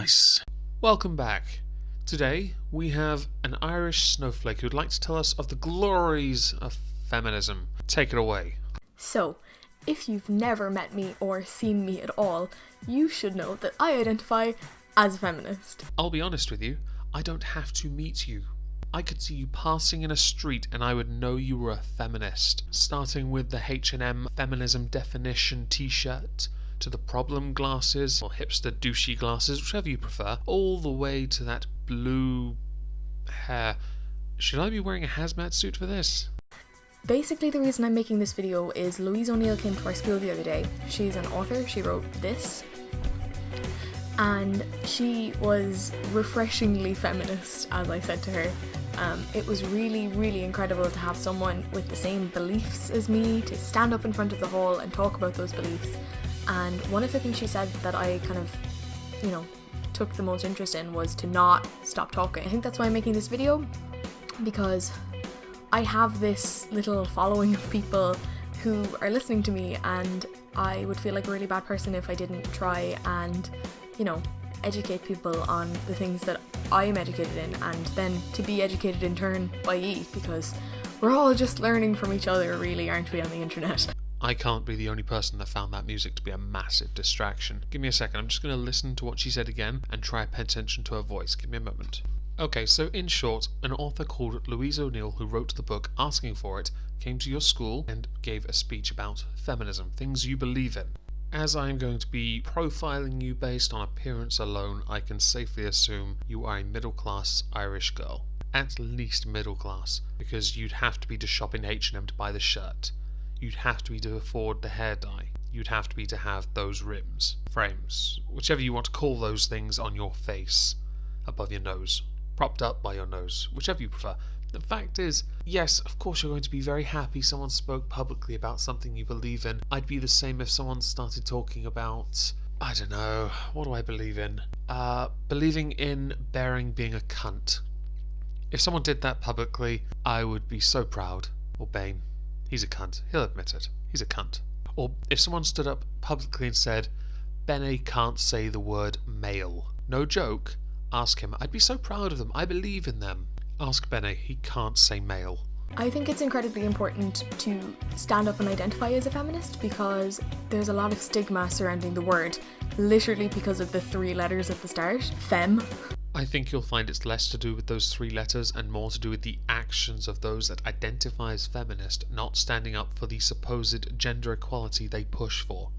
Nice. Welcome back. Today we have an Irish snowflake who'd like to tell us of the glories of feminism. Take it away. So, if you've never met me or seen me at all, you should know that I identify as a feminist. I'll be honest with you, I don't have to meet you. I could see you passing in a street and I would know you were a feminist. Starting with the H&M feminism definition t-shirt, to the problem glasses, or hipster douchey glasses, whichever you prefer, all the way to that blue hair. Should I be wearing a hazmat suit for this? Basically, the reason I'm making this video is Louise O'Neill came to our school the other day. She's an author, she wrote this, and she was refreshingly feminist, as I said to her. It was really, really incredible to have someone with the same beliefs as me to stand up in front of the hall and talk about those beliefs. And one of the things she said that I kind of, took the most interest in was to not stop talking. I think that's why I'm making this video, because I have this little following of people who are listening to me, and I would feel like a really bad person if I didn't try and, educate people on the things that I am educated in, and then to be educated in turn by ye, because we're all just learning from each other, really, aren't we, on the internet? I can't be the only person that found that music to be a massive distraction. Give me a second, I'm just going to listen to what she said again and try and pay attention to her voice. Give me a moment. Okay, so in short, an author called Louise O'Neill, who wrote the book asking for it, came to your school and gave a speech about feminism, things you believe in. As I am going to be profiling you based on appearance alone, I can safely assume you are a middle-class Irish girl. At least middle class, because you'd have to be to shop in H&M to buy the shirt. You'd have to be to afford the hair dye. You'd have to be to have those rims, frames, whichever you want to call those things on your face, above your nose, propped up by your nose, whichever you prefer. The fact is, yes, of course you're going to be very happy someone spoke publicly about something you believe in. I'd be the same if someone started talking about, I don't know, what do I believe in? Believing in Bering being a cunt. If someone did that publicly, I would be so proud. Or Bane. He's a cunt. He'll admit it. He's a cunt. Or if someone stood up publicly and said, Bene can't say the word male. No joke. Ask him. I'd be so proud of them. I believe in them. Ask Bene. He can't say male. I think it's incredibly important to stand up and identify as a feminist, because there's a lot of stigma surrounding the word, literally because of the 3 letters at the start. Fem. I think you'll find it's less to do with those 3 letters and more to do with the actions of those that identify as feminist, not standing up for the supposed gender equality they push for.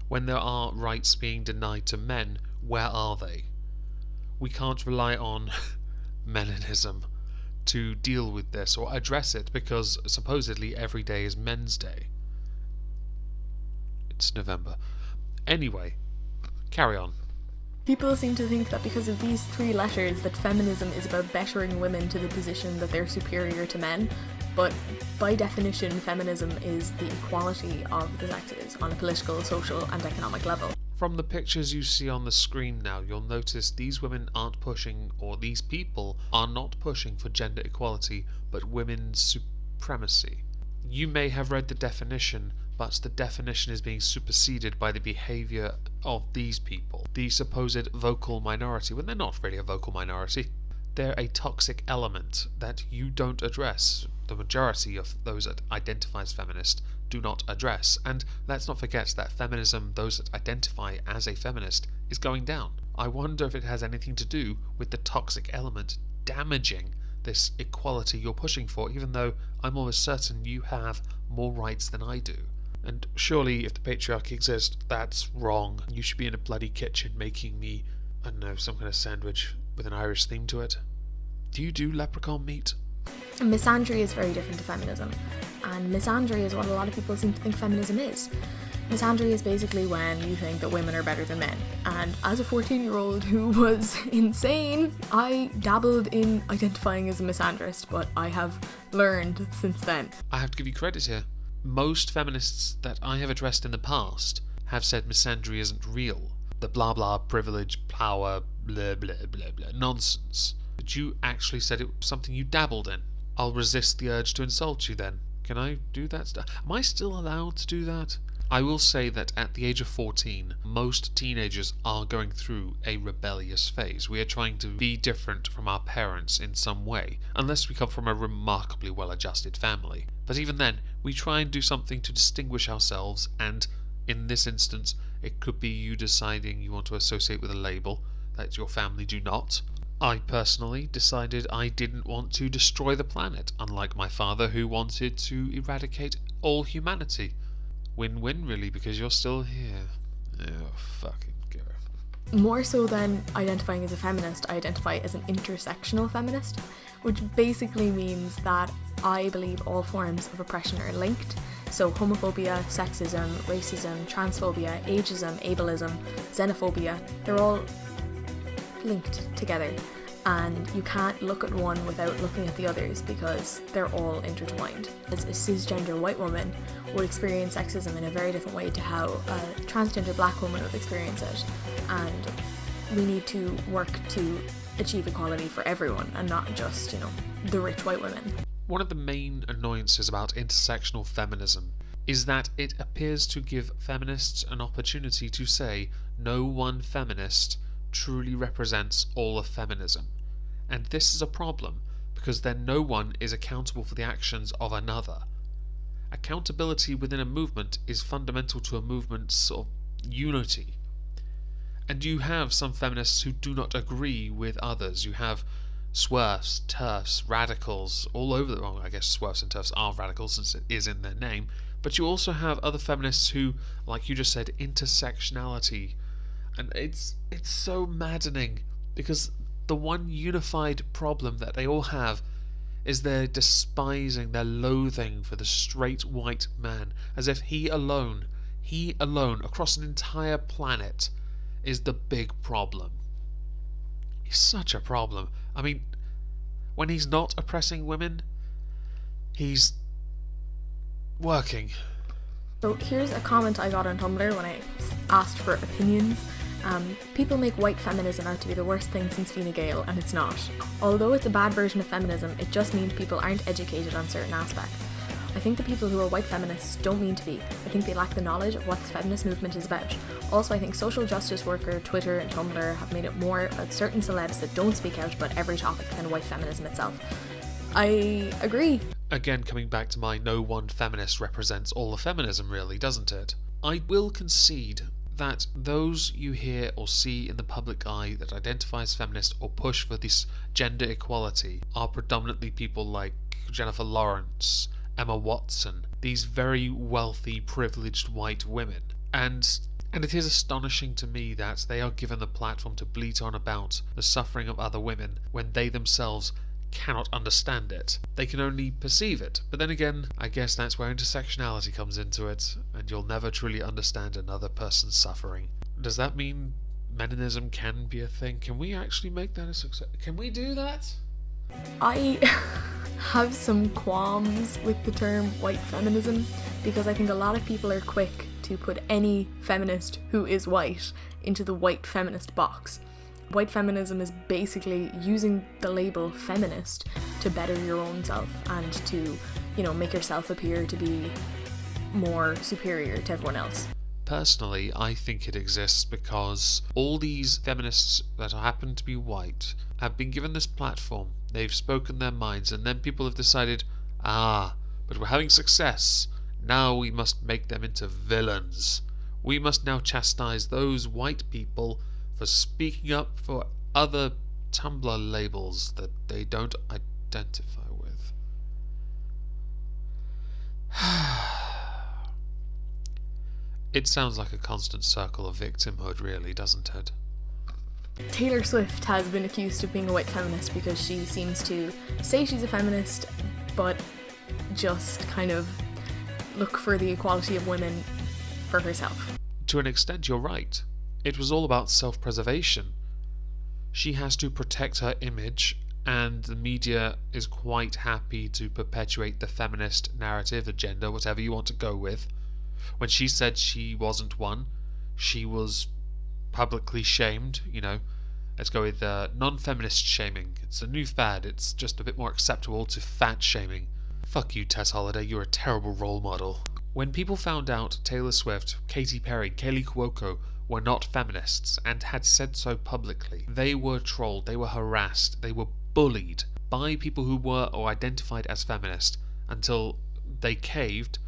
When there are rights being denied to men, where are they? We can't rely on melanism to deal with this or address it, because supposedly every day is Men's Day. It's November. Anyway, carry on. People seem to think that because of these 3 letters that feminism is about bettering women to the position that they're superior to men, but by definition feminism is the equality of the sexes on a political, social and economic level. From the pictures you see on the screen now, you'll notice these women aren't pushing, or these people are not pushing for gender equality, but women's supremacy. You may have read the definition, but the definition is being superseded by the behaviour of these people, the supposed vocal minority, when they're not really a vocal minority. They're a toxic element that you don't address. The majority of those that identify as feminist do not address, and let's not forget that feminism, those that identify as a feminist, is going down. I wonder if it has anything to do with the toxic element damaging this equality you're pushing for, even though I'm almost certain you have more rights than I do. And surely if the patriarchy exists, that's wrong. You should be in a bloody kitchen making me, I don't know, some kind of sandwich with an Irish theme to it. Do you do leprechaun meat? Misandry is very different to feminism, and misandry is what a lot of people seem to think feminism is. Misandry is basically when you think that women are better than men, and as a 14-year-old who was insane, I dabbled in identifying as a misandrist, but I have learned since then. I have to give you credit here. Most feminists that I have addressed in the past have said misandry isn't real. The blah blah privilege, power, blah blah blah blah nonsense. But you actually said it was something you dabbled in. I'll resist the urge to insult you then. Can I do that stuff? Am I still allowed to do that? I will say that at the age of 14, most teenagers are going through a rebellious phase. We are trying to be different from our parents in some way, unless we come from a remarkably well-adjusted family. But even then, we try and do something to distinguish ourselves, and in this instance, it could be you deciding you want to associate with a label that your family do not. I personally decided I didn't want to destroy the planet, unlike my father who wanted to eradicate all humanity. Win-win, really, because you're still here. Oh, fucking go. More so than identifying as a feminist, I identify as an intersectional feminist, which basically means that I believe all forms of oppression are linked. So homophobia, sexism, racism, transphobia, ageism, ableism, xenophobia, they're all linked together. And you can't look at one without looking at the others because they're all intertwined. As a cisgender white woman would experience sexism in a very different way to how a transgender black woman would experience it. And we need to work to achieve equality for everyone and not just, the rich white women. One of the main annoyances about intersectional feminism is that it appears to give feminists an opportunity to say no one feminist truly represents all of feminism. And this is a problem, because then no one is accountable for the actions of another. Accountability within a movement is fundamental to a movement's sort of unity. And you have some feminists who do not agree with others. You have swerfs, TERFs, radicals, all over the wrong. I guess swerfs and TERFs are radicals since it is in their name. But you also have other feminists who, like you just said, intersectionality. And it's so maddening, because the one unified problem that they all have is their despising, their loathing for the straight white man, as if he alone, across an entire planet, is the big problem. He's such a problem. I mean, when he's not oppressing women, he's working. So here's a comment I got on Tumblr when I asked for opinions. People make white feminism out to be the worst thing since Fine Gael, and it's not. Although it's a bad version of feminism, it just means people aren't educated on certain aspects. I think the people who are white feminists don't mean to be. I think they lack the knowledge of what the feminist movement is about. Also, I think social justice worker, Twitter and Tumblr have made it more about certain celebs that don't speak out about every topic than white feminism itself. I agree. Again, coming back to my no one feminist represents all of feminism, really, doesn't it? I will concede that those you hear or see in the public eye that identify as feminist or push for this gender equality are predominantly people like Jennifer Lawrence, Emma Watson, these very wealthy, privileged white women. And it is astonishing to me that they are given the platform to bleat on about the suffering of other women when they themselves cannot understand it. They can only perceive it. But then again, I guess that's where intersectionality comes into it, and you'll never truly understand another person's suffering. Does that mean feminism can be a thing? Can we actually make that a success? Can we do that? I have some qualms with the term white feminism because I think a lot of people are quick to put any feminist who is white into the white feminist box. White feminism is basically using the label feminist to better your own self and to, make yourself appear to be more superior to everyone else. Personally, I think it exists because all these feminists that happen to be white have been given this platform, they've spoken their minds, and then people have decided, but we're having success, now we must make them into villains. We must now chastise those white people for speaking up for other Tumblr labels that they don't identify with. It sounds like a constant circle of victimhood, really, doesn't it? Taylor Swift has been accused of being a white feminist because she seems to say she's a feminist, but just kind of look for the equality of women for herself. To an extent, you're right. It was all about self-preservation. She has to protect her image, and the media is quite happy to perpetuate the feminist narrative, agenda, whatever you want to go with. When she said she wasn't one, she was publicly shamed, Let's go with non-feminist shaming. It's a new fad. It's just a bit more acceptable to fat shaming. Fuck you, Tess Holliday. You're a terrible role model. When people found out Taylor Swift, Katy Perry, Kaylee Cuoco were not feminists and had said so publicly, they were trolled, they were harassed, they were bullied by people who were or identified as feminist until they caved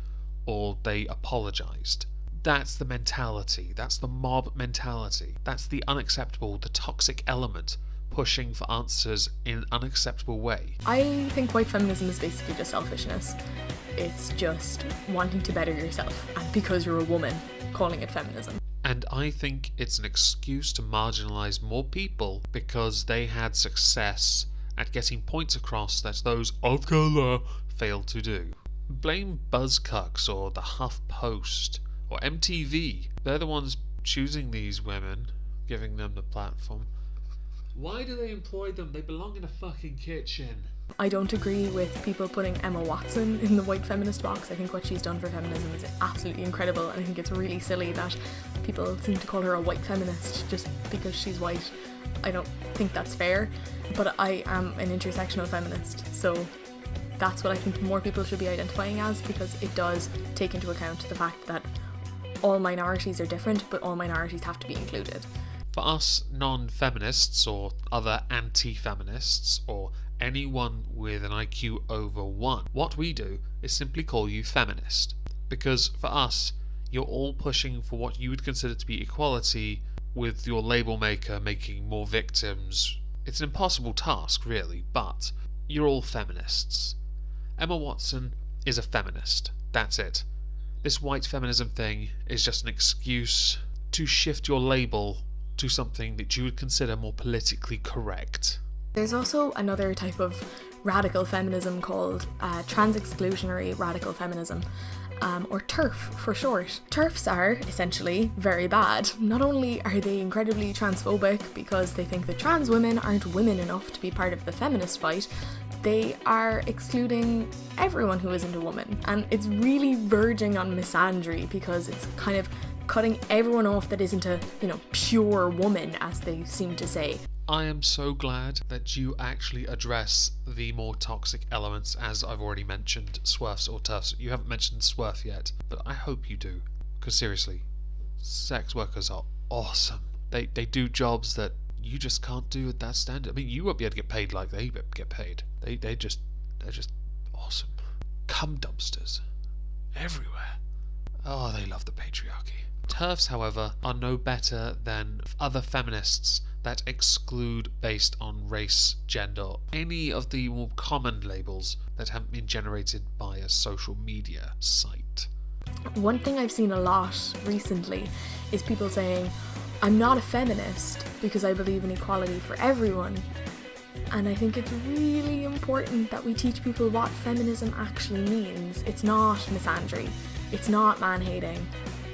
or they apologized. That's the mentality. That's the mob mentality. That's the unacceptable, the toxic element pushing for answers in an unacceptable way. I think white feminism is basically just selfishness. It's just wanting to better yourself, and because you're a woman, calling it feminism. And I think it's an excuse to marginalise more people because they had success at getting points across that those of colour failed to do. Blame Buzzcocks or the Huff Post or MTV. They're the ones choosing these women, giving them the platform. Why do they employ them? They belong in a fucking kitchen. I don't agree with people putting Emma Watson in the white feminist box. I think what she's done for feminism is absolutely incredible, and I think it's really silly that people seem to call her a white feminist just because she's white. I don't think that's fair, but I am an intersectional feminist, so that's what I think more people should be identifying as, because it does take into account the fact that all minorities are different, but all minorities have to be included. For us non-feminists or other anti-feminists or anyone with an IQ over 1, what we do is simply call you feminist. Because for us, you're all pushing for what you would consider to be equality, with your label maker making more victims. It's an impossible task, really, but you're all feminists. Emma Watson is a feminist. That's it. This white feminism thing is just an excuse to shift your label to something that you would consider more politically correct. There's also another type of radical feminism called trans-exclusionary radical feminism, or TERF for short. TERFs are essentially very bad. Not only are they incredibly transphobic because they think that trans women aren't women enough to be part of the feminist fight, they are excluding everyone who isn't a woman. And it's really verging on misandry because it's kind of cutting everyone off that isn't a, pure woman, as they seem to say. I am so glad that you actually address the more toxic elements, as I've already mentioned, swerfs or TERFs. You haven't mentioned swerf yet, but I hope you do. Because seriously, sex workers are awesome. They do jobs that you just can't do at that standard. I mean, you won't be able to get paid like they get paid. They're just awesome. Cum dumpsters everywhere. Oh, they love the patriarchy. TERFs, however, are no better than other feminists that exclude based on race, gender, any of the more common labels that haven't been generated by a social media site. One thing I've seen a lot recently is people saying, I'm not a feminist because I believe in equality for everyone. And I think it's really important that we teach people what feminism actually means. It's not misandry. It's not man-hating.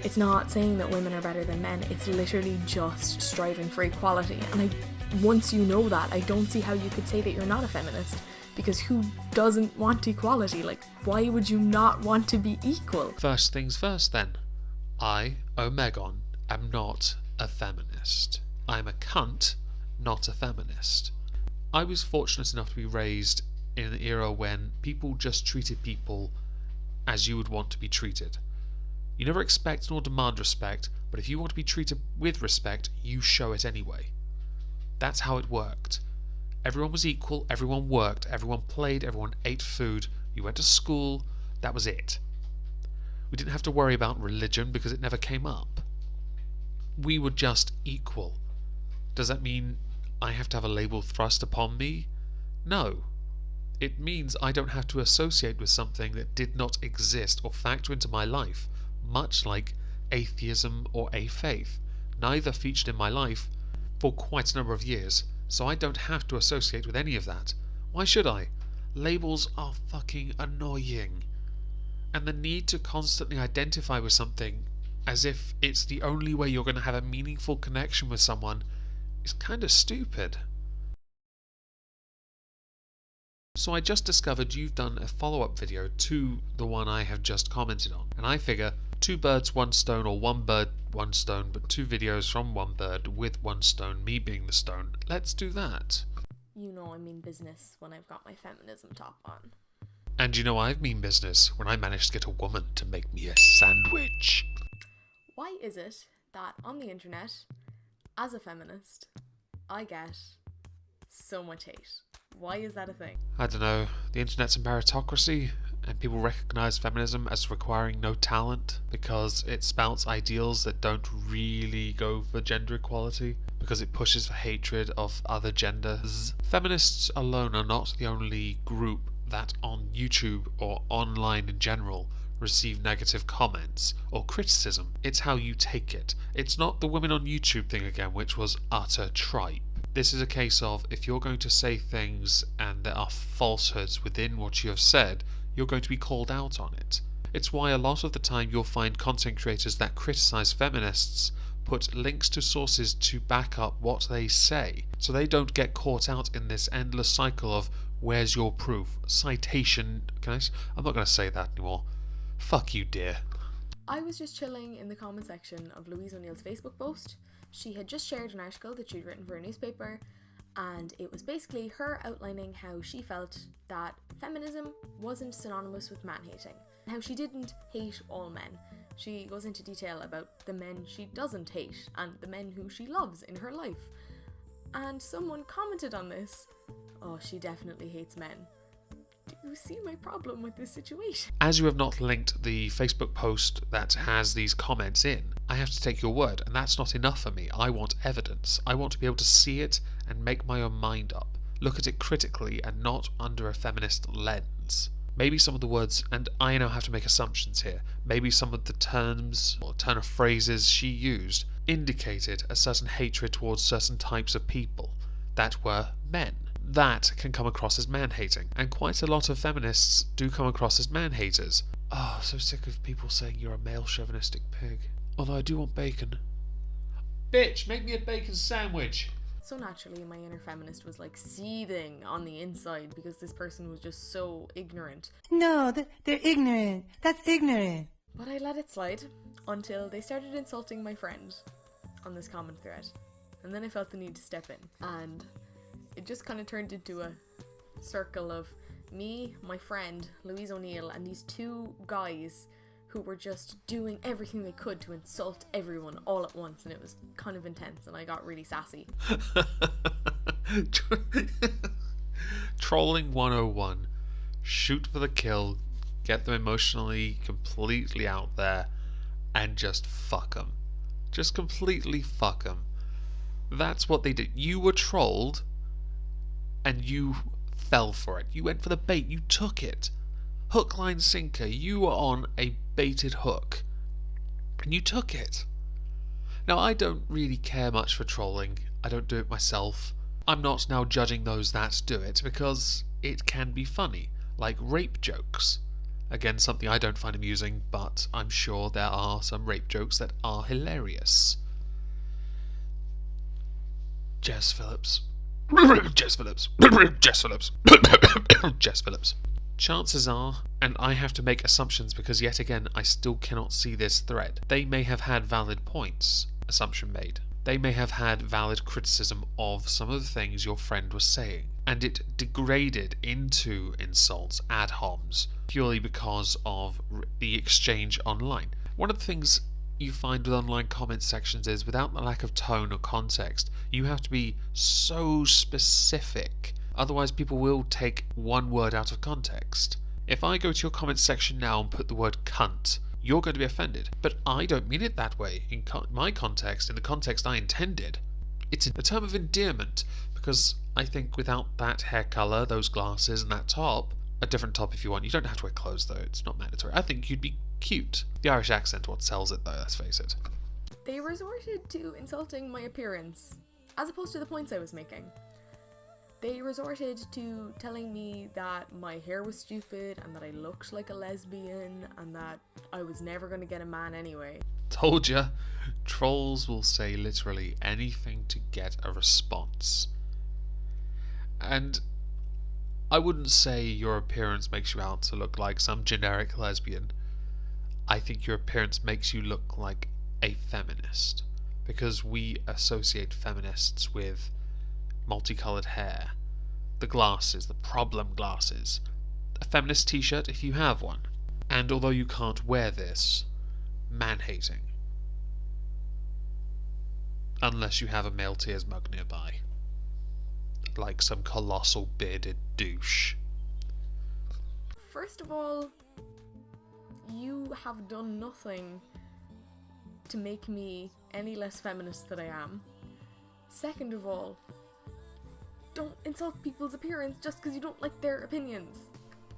It's not saying that women are better than men. It's literally just striving for equality. And once you know that, I don't see how you could say that you're not a feminist. Because who doesn't want equality? Why would you not want to be equal? First things first then. I, Omegon, am not a feminist. I'm a cunt, not a feminist. I was fortunate enough to be raised in an era when people just treated people as you would want to be treated. You never expect nor demand respect, but if you want to be treated with respect, you show it anyway. That's how it worked. Everyone was equal, everyone worked, everyone played, everyone ate food, you went to school, that was it. We didn't have to worry about religion because it never came up. We were just equal. Does that mean I have to have a label thrust upon me? No. It means I don't have to associate with something that did not exist or factor into my life. Much like atheism or a faith. Neither featured in my life for quite a number of years, so I don't have to associate with any of that. Why should I? Labels are fucking annoying. And the need to constantly identify with something as if it's the only way you're going to have a meaningful connection with someone is kind of stupid. So I just discovered you've done a follow-up video to the one I have just commented on, and I figure 2 birds, 1 stone, or 1 bird, 1 stone, but 2 videos from 1 bird with 1 stone, me being the stone. Let's do that. You know I mean business when I've got my feminism top on. And you know I've mean business when I managed to get a woman to make me a sandwich. Why is it that on the internet, as a feminist, I get so much hate? Why is that a thing? I don't know, the internet's a meritocracy, and people recognise feminism as requiring no talent because it spouts ideals that don't really go for gender equality, because it pushes for hatred of other genders. Feminists alone are not the only group that on YouTube or online in general receive negative comments or criticism. It's how you take it. It's not the women on YouTube thing again, which was utter tripe. This is a case of, if you're going to say things and there are falsehoods within what you have said, you're going to be called out on it. It's why a lot of the time you'll find content creators that criticize feminists put links to sources to back up what they say, so they don't get caught out in this endless cycle of where's your proof? Citation. I'm not going to say that anymore. Fuck you, dear. I was just chilling in the comment section of Louise O'Neill's Facebook post. She had just shared an article that she'd written for a newspaper, and it was basically her outlining how she felt that feminism wasn't synonymous with man-hating, and how she didn't hate all men. She goes into detail about the men she doesn't hate and the men who she loves in her life. And someone commented on this. Oh, she definitely hates men. Do you see my problem with this situation? As you have not linked the Facebook post that has these comments in, I have to take your word, and that's not enough for me. I want evidence. I want to be able to see it and make my own mind up. Look at it critically and not under a feminist lens. Maybe some of the words, and I now have to make assumptions here, maybe some of the terms or turn of phrases she used indicated a certain hatred towards certain types of people that were men. That can come across as man-hating, and quite a lot of feminists do come across as man-haters. Oh, so sick of people saying you're a male chauvinistic pig. Although I do want bacon. Bitch, make me a bacon sandwich! So naturally, my inner feminist was like seething on the inside because this person was just so ignorant. No, they're ignorant. That's ignorant. But I let it slide until they started insulting my friend on this comment thread. And then I felt the need to step in. And it just kind of turned into a circle of me, my friend, Louise O'Neill, and these two guys who were just doing everything they could to insult everyone all at once, and it was kind of intense, and I got really sassy. Trolling 101. Shoot for the kill, get them emotionally completely out there, and just fuck them. Just completely fuck them. That's what they did. You were trolled, and you fell for it. You went for the bait. You took it. Hook, line, sinker. You were on a baited hook, and you took it. Now, I don't really care much for trolling. I don't do it myself. I'm not now judging those that do it, because it can be funny, like rape jokes. Again, something I don't find amusing, but I'm sure there are some rape jokes that are hilarious. Jess Phillips. Jess Phillips. Jess Phillips. Jess Phillips. Chances are, and I have to make assumptions because yet again I still cannot see this thread, they may have had valid points, assumption made. They may have had valid criticism of some of the things your friend was saying, and it degraded into insults, ad homs, purely because of the exchange online. One of the things you find with online comment sections is, without the lack of tone or context, you have to be so specific. Otherwise, people will take one word out of context. If I go to your comment section now and put the word cunt, you're going to be offended. But I don't mean it that way in my context, in the context I intended. It's a term of endearment, because I think without that hair colour, those glasses and that top, a different top if you want. You don't have to wear clothes though, it's not mandatory. I think you'd be cute. The Irish accent what sells it though, let's face it. They resorted to insulting my appearance, as opposed to the points I was making. They resorted to telling me that my hair was stupid and that I looked like a lesbian and that I was never going to get a man anyway. Told ya. Trolls will say literally anything to get a response. And I wouldn't say your appearance makes you out to look like some generic lesbian. I think your appearance makes you look like a feminist, because we associate feminists with multicolored hair, the glasses, the problem glasses. a feminist t-shirt if you have one. And although you can't wear this, man-hating. Unless you have a male tears mug nearby. Like some colossal bearded douche. First of all, you have done nothing to make me any less feminist than I am. Second of all, don't insult people's appearance just because you don't like their opinions.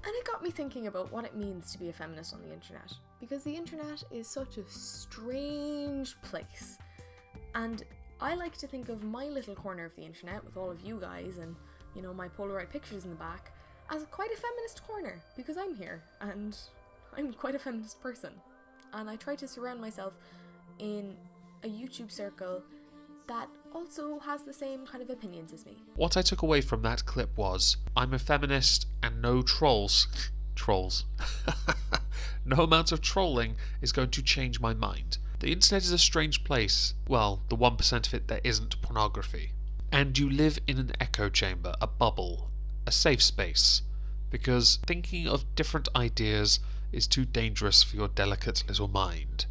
And it got me thinking about what it means to be a feminist on the internet. Because the internet is such a strange place. And I like to think of my little corner of the internet with all of you guys and, you know, my Polaroid pictures in the back as quite a feminist corner, because I'm here and I'm quite a feminist person. And I try to surround myself in a YouTube circle that also has the same kind of opinions as me. What I took away from that clip was, I'm a feminist and no trolls. Trolls. No amount of trolling is going to change my mind. The internet is a strange place. Well, the 1% of it that isn't pornography. And you live in an echo chamber, a bubble, a safe space. Because thinking of different ideas is too dangerous for your delicate little mind.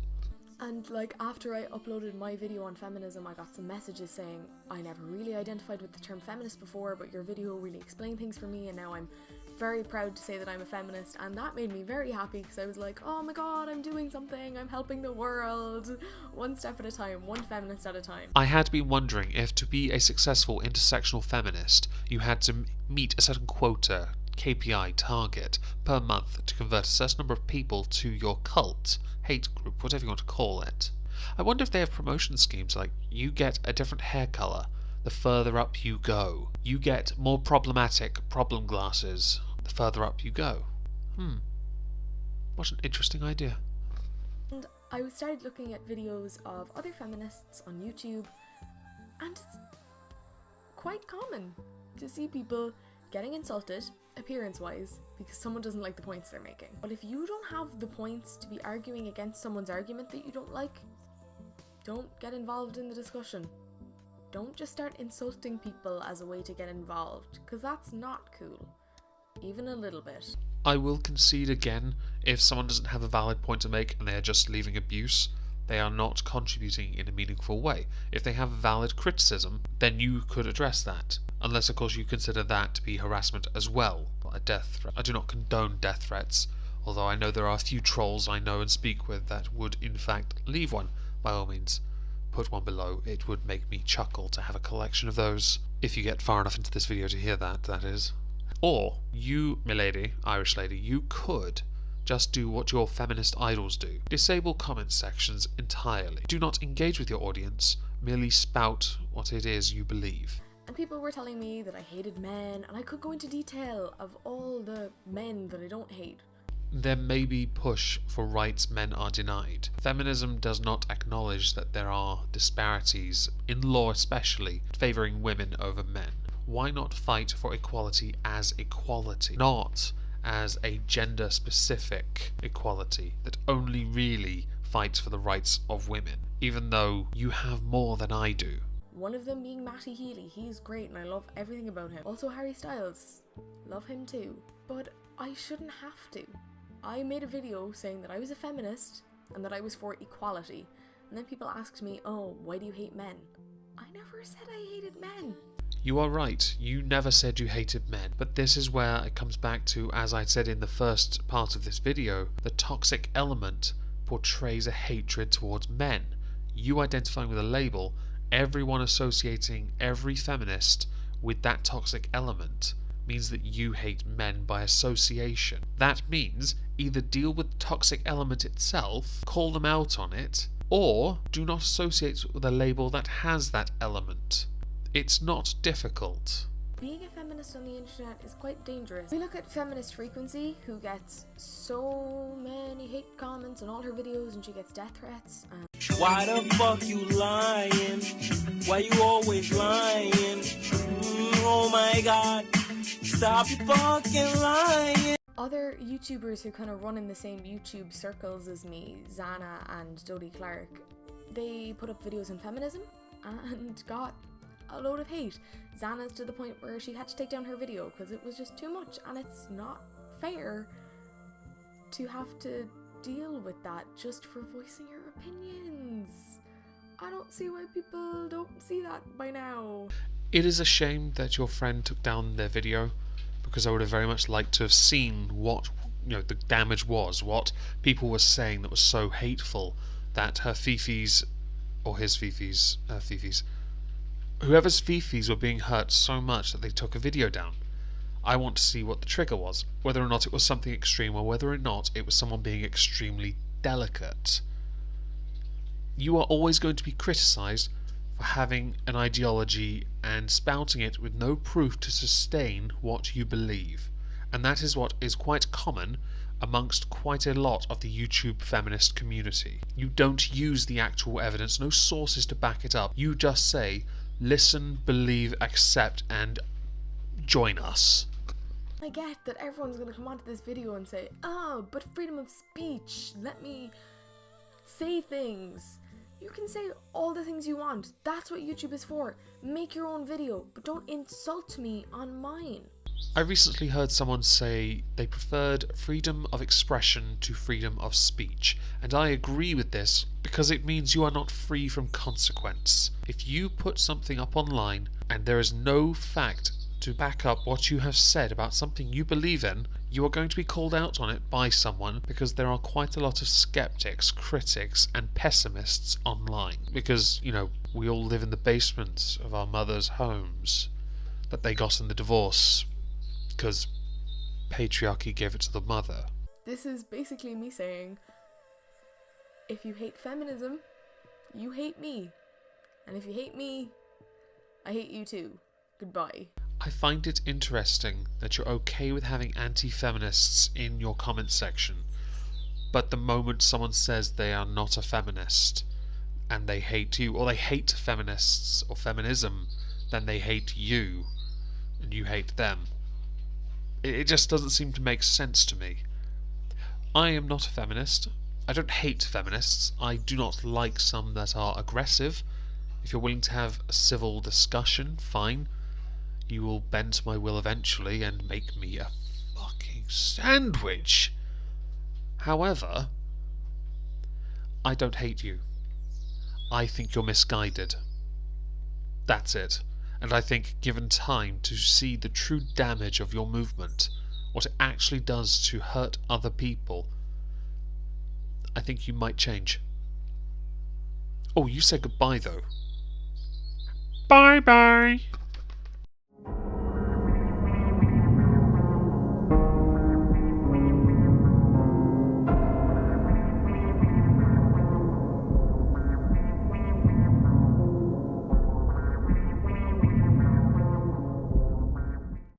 And like after I uploaded my video on feminism, I got some messages saying I never really identified with the term feminist before, but your video really explained things for me, and now I'm very proud to say that I'm a feminist. And that made me very happy because I was like, oh my god, I'm doing something, I'm helping the world, one step at a time, one feminist at a time. I had been wondering if to be a successful intersectional feminist you had to meet a certain quota, KPI target per month to convert a certain number of people to your cult, hate group, whatever you want to call it. I wonder if they have promotion schemes like you get a different hair colour the further up you go. You get more problematic problem glasses the further up you go. What an interesting idea. And I started looking at videos of other feminists on YouTube, and it's quite common to see people getting insulted, appearance-wise, because someone doesn't like the points they're making. But if you don't have the points to be arguing against someone's argument that you don't like, don't get involved in the discussion. Don't just start insulting people as a way to get involved, because that's not cool. Even a little bit. I will concede again, if someone doesn't have a valid point to make and they are just leaving abuse, they are not contributing in a meaningful way. If they have valid criticism, then you could address that. Unless, of course, you consider that to be harassment as well, a death threat. I do not condone death threats, although I know there are a few trolls I know and speak with that would, in fact, leave one. By all means, put one below. It would make me chuckle to have a collection of those. If you get far enough into this video to hear that, that is. Or, you, milady, Irish lady, you could just do what your feminist idols do. Disable comment sections entirely. Do not engage with your audience, merely spout what it is you believe. And people were telling me that I hated men, and I could go into detail of all the men that I don't hate. There may be push for rights men are denied. Feminism does not acknowledge that there are disparities, in law especially, favouring women over men. Why not fight for equality as equality, not as a gender-specific equality that only really fights for the rights of women, even though you have more than I do. One of them being Matty Healy. He's great and I love everything about him. Also Harry Styles. Love him too. But I shouldn't have to. I made a video saying that I was a feminist and that I was for equality. And then people asked me, oh, why do you hate men? I never said I hated men. You are right, you never said you hated men, but this is where it comes back to, as I said in the first part of this video, the toxic element portrays a hatred towards men. You identifying with a label, everyone associating every feminist with that toxic element means that you hate men by association. That means either deal with the toxic element itself, call them out on it, or do not associate with a label that has that element. It's not difficult. Being a feminist on the internet is quite dangerous. We look at Feminist Frequency, who gets so many hate comments on all her videos and she gets death threats. Why the fuck you lying? Why you always lying? Oh my god, stop you fucking lying. Other YouTubers who kind of run in the same YouTube circles as me, Zana and Dodie Clark, they put up videos on feminism and got a load of hate. Xana's to the point where she had to take down her video because it was just too much, and it's not fair to have to deal with that just for voicing your opinions. I don't see why people don't see that by now. It is a shame that your friend took down their video, because I would have very much liked to have seen what the damage was, what people were saying that was so hateful that her fifis, or his fifis, whoever's fifis were being hurt so much that they took a video down. I want to see what the trigger was, whether or not it was something extreme or whether or not it was someone being extremely delicate. You are always going to be criticised for having an ideology and spouting it with no proof to sustain what you believe. And that is what is quite common amongst quite a lot of the YouTube feminist community. You don't use the actual evidence, no sources to back it up. You just say, listen, believe, accept, and join us. I get that everyone's gonna come onto this video and say, oh, but freedom of speech, let me say things. You can say all the things you want. That's what YouTube is for. Make your own video, but don't insult me on mine. I recently heard someone say they preferred freedom of expression to freedom of speech, and I agree with this because it means you are not free from consequence. If you put something up online and there is no fact to back up what you have said about something you believe in, you are going to be called out on it by someone, because there are quite a lot of skeptics, critics, and pessimists online. Because, we all live in the basements of our mothers' homes that they got in the divorce because patriarchy gave it to the mother. This is basically me saying, if you hate feminism, you hate me. And if you hate me, I hate you too. Goodbye. I find it interesting that you're okay with having anti-feminists in your comment section, but the moment someone says they are not a feminist and they hate you, or they hate feminists or feminism, then they hate you and you hate them. It just doesn't seem to make sense to me. I am not a feminist. I don't hate feminists. I do not like some that are aggressive. If you're willing to have a civil discussion, fine. You will bend to my will eventually and make me a fucking sandwich. However, I don't hate you. I think you're misguided. That's it. And I think, given time to see the true damage of your movement, what it actually does to hurt other people, I think you might change. Oh, you said goodbye though. Bye bye.